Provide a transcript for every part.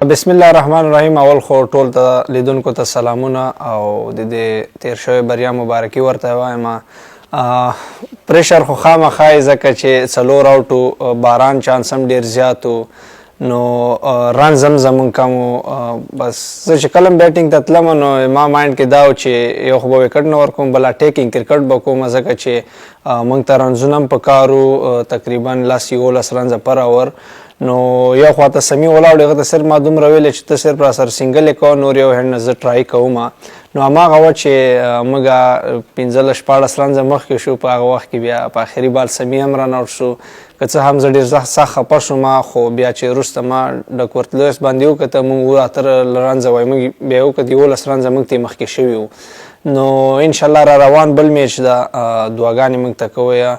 بسم الله الرحمن الرحیم. اول خو ټول ته لیدونکو ته سلامونه او د دې تیر شوی بریا مبارکي ورته وایم. پریشر خو خامخا ځکه چې څلور اوټو باران چانس هم ډیر زیات نو رن زموږ کم بس زه چې کله بیټینګ ته تلم نو ما مایند کې دا و چې یو خو به وکټ نه ورکوم بله ټیکنګ کرکټ به کوم ځکه چې موږ ته رنزونه هم پکار وو تقریبا 11 رنزه پر اور. نو یو خواته سمی ولاړ هغه ته صرف ما دومره ویلې چې ته صرف را سره سنګل یې کوه نور یو هینډ نه زه ټرای کوم. نو هماغه وه چې موږ 15-14 رنزه مخکې شو په هغه وخت کې بیا په آخري بال سمی هم رن آوټ شو. که څه هم زه ډېر سخت خفه شوم خو بیا چې وروسته ما ډک ورتلویس باندې وکته موږ 18 رنزه وایي موږ بیا وکړه 11 رنزه موږ ته مخکې شوي وو. نو انشاءالله را روان بل میچ ده دعاګانې موږ ته کوئ.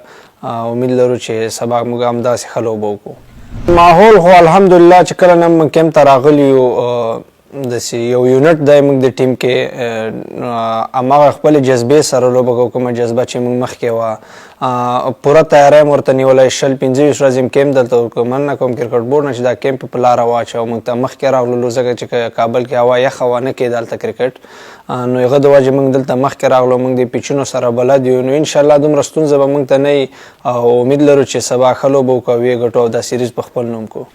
امید لرو چې سبا موږ همداسې ښه لوبه وکړو. ماحول خو الحمدلله چې کله نه موږ کیمپ ته راغلي یو داسې یو یونټ دی موږ د ټیم کې هماغه خپلې جذبې سره لوبه کوو کومه جذبه چې موږ مخکې وه پوره تیاری م ورته نیولی 15-20 ورځې م کیمپ دلته وکړو. مننه کوم کرکټ بورډ نه چې دا کیمپ په لاره واچوه موږ ته مخکې راغلو ځکه چې کابل کې هوا یخه وه نه کېده هلته کرکټ نو هغه د وجې موږ دلته مخکې راغلو موږ د پیچونو سره بلد یو. نو انشاءالله دومره ستونزه به موږ ته نه وي او امید لرو چې سبا ښه لوبه وکړو او ویې ګټو او دا سیریز په خپل نوم کړو.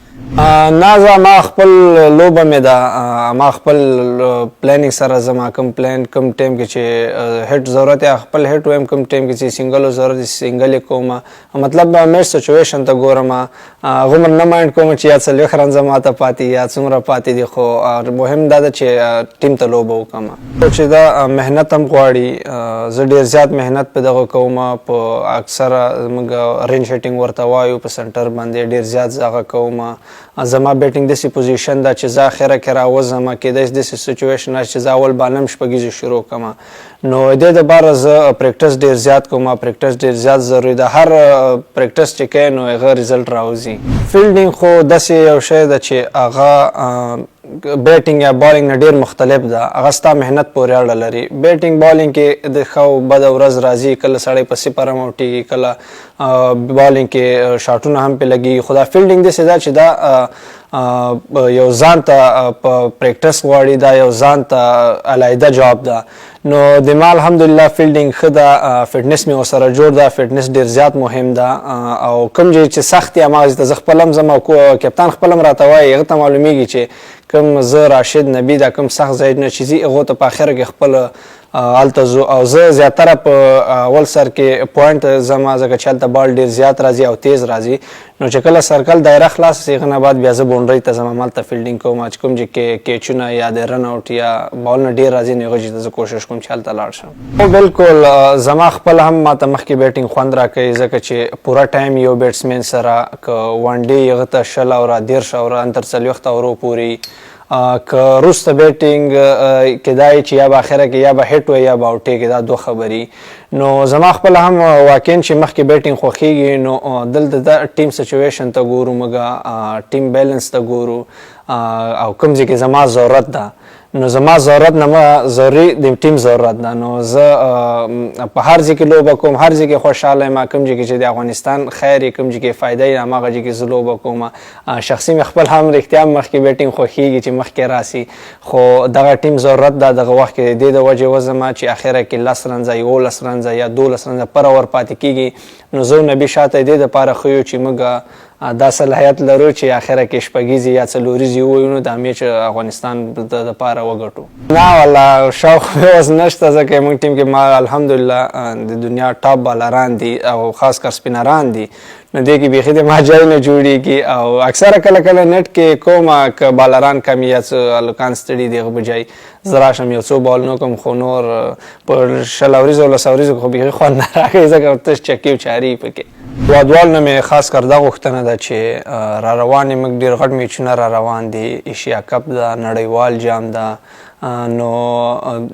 نه زه ما خپل لوبه مې ده ما خپل پلانینګ سره زما کوم پلان کوم ټایم کې چې هیټ ضرورت یا خپل هیټ وایم کوم ټایم کې چې سنګل ضرورت سنګل یې کوم مطلب میچ سچویشن ته ګورم هغومره نه مایند کوم چې یا 40 رنزه ماته پاتې یا څومره پاتې دي خو مهم دا ده چې ټیم ته لوبه وکړم چې دا محنت هم غواړي. زه ډېر زیات محنت په دغه کوم په اکثره موږ رینج هیټینګ ورته وایو په سنټر باندې ډېر زیات زه هغه کوم. زما بیټینګ داسې پوزیشن ده چې زه اخره کې راوځم کېدای شي داسې سچویشن راشي چې زه اول بالم شپږیزې شروع کړم. نو دې دپاره زه پریکټس ډېر زیات کوم پریکټس ډېر زیات ضروري ده. هر پریکټس چې کوې نو هغه ریزلټ راوځي. فیلډینګ خو داسې یو شی ده چې هغه بیټینګ یا بالینګ نه ډېر مختلف ده هغه ستا محنت پورې اړه لري. بیټینګ بالینګ کې د ښه او بده ورځ راځي کله سړی په صفر هم اوټېږي کله بالینګ کې شاټونه هم پې لګېږي خو دا فیلډینګ داسې ده چې دا یو ځان ته په پریکټس غواړي دا یو ځان ته علیحده جواب ده. نو د ما الحمدلله فیلډینګ ښه ده فټنس مې ورسره جوړ ده فټنس ډېر زیات مهم ده او کوم ځای چې سخت یې هماغه ځای ته زه خپل هم ځم او کپتان خپل هم راته وایي هغه ته معلومیږي چې کوم زه راشد نبي دا کوم سخت ځای نه چې ځي هغو ته په اخره کې خپل هلته ځو او زه زیاتره په اول سر کې پوینټ ځم ځکه چې هلته بال ډېر زیات راځي او تیز راځي. نو چې کله سرکل دایره خلاصه شي هغه نه بعد بیا زه باونډرۍ ته ځم همالته فیلډینګ کوم چې کوم ځای کې کیچونه یا د رن اوټ یا بالونه ډېر راځي نو هغه ځای ته زه کوشش کوم چې هلته لاړ شم. بالکل زما خپل هم ماته مخکې بیټینګ خوند راکوي ځکه چې پوره ټایم یو بیټسمین سره که ون ډې هغه ته 20 اوره 30 اوره ان تر 40 اورو پورې که وروسته بیټینګ کیدای چې یا به اخره کې یا به هیټ وي یا به اوټ کېږي دا دوه خبرې. نو زما خپل هم واقعا چې مخکې بیټینګ خوښېږي نو دلته د ټیم سچویشن ته ګورو موږ ټیم بیلنس ته ګورو او کوم ځای کې زما ضرورت ده نو زما ضرورت نه ضروري د ټیم ضرورت ده. نو زه په هر ځای کې لوبه کوم هر ځای کې خوشحاله یم کوم ځای کې چې د افغانستان خیر یې کوم ځای کې فایده یې هماغه ځای کې زه لوبه کوم. شخصي مې خپل هم رښتیا مخکې بیټینګ خوښېږي چې مخکې راسي خو دغه ټیم ضرورت ده دغه وخت کې د دې د وجې وځم چې اخره کې 10 رنزه 11 رنزه یا 12 رنزه پر اور پاتې کېږي نو زه نبي شاته دې دپاره ښیو چې موږ دا صلاحیت لرو چې اخره کې شپږیزې یا څلوریزې ووایو نو دا میچ افغانستان دپاره وګټو. نه والله شوق مې اوس نشته ځکه موږ ټیم کې ما الحمدلله د دنیا ټاپ بالران دي او خاص کر سپینران دي نو دې کې بیخي د ما ځای نه جوړېږي او اکثره کله کله نیټ کې کوم که بالران کم یا څه هلکان ستړي دي هغه بجای زه راشم یو څو بالونه کوم خو نور په 20 اوریزو 10 اوریزو خو بیخي خوند نه راکوي ځکه تش چکې او چارې پکې. هیوادوالو نه مې خاص کر دا غوښتنه ده چې را روان یې موږ ډېر غټ میچونه را روان دي ایشیا کپ ده نړیوال جام ده نو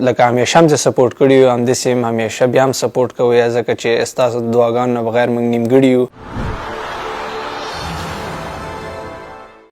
لکه همیشه هم زه سپورټ کړي یو همداسې همیشه بیا هم سپورټ کوئ ځکه چې ستاسو د دعاګانو نه بغیر موږ نیمګړي یو.